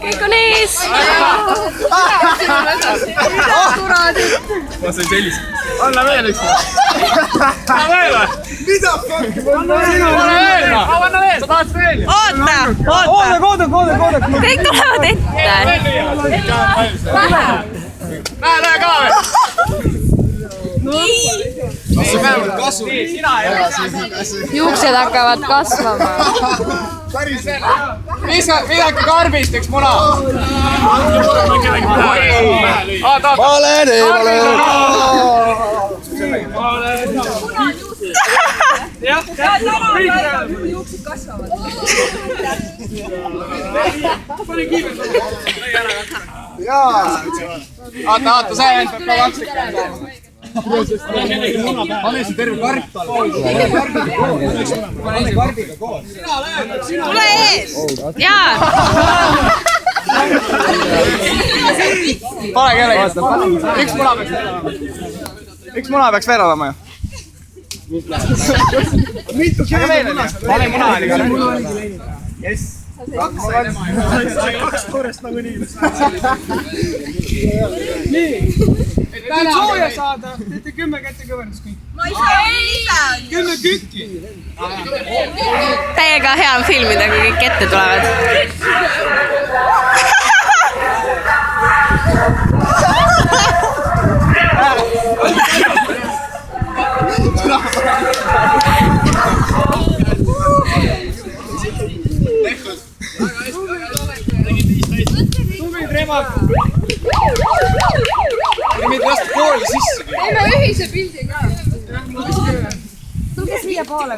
Kõik on ees! Ma sain sellist. Anna veel üks. Anna veel või? Mida fuck? Anna veel. Sa tahad veel? Oota! Koode. Kõik tulevad ette! Lähe ka veel. See päev kasvu. Juuksed hakkavad kasvama. Midagi karbist, üks muna. Vale. Juuksed kasvavad. Oota, see vend peab ka kaksik saama. Pane su terve karp talle. Pane karbiga koos. Tule ees! Jaa! Pane kellegi. Üks muna peaks veel olema ju. Mitu veel on ju? Pane muna oli ka. Jess. Kaks toorest nagu nii. Nii. Et sooja saada, teete 10 kätekõverdust kõik. Ma ei saa lisada! 10 kükki. Täiega hea on filmida, kui kõik ette tulevad. Tubli tremad. Ei meid lasta kooli sisse. Teeme ühise pildi ka. Tulge siia poole.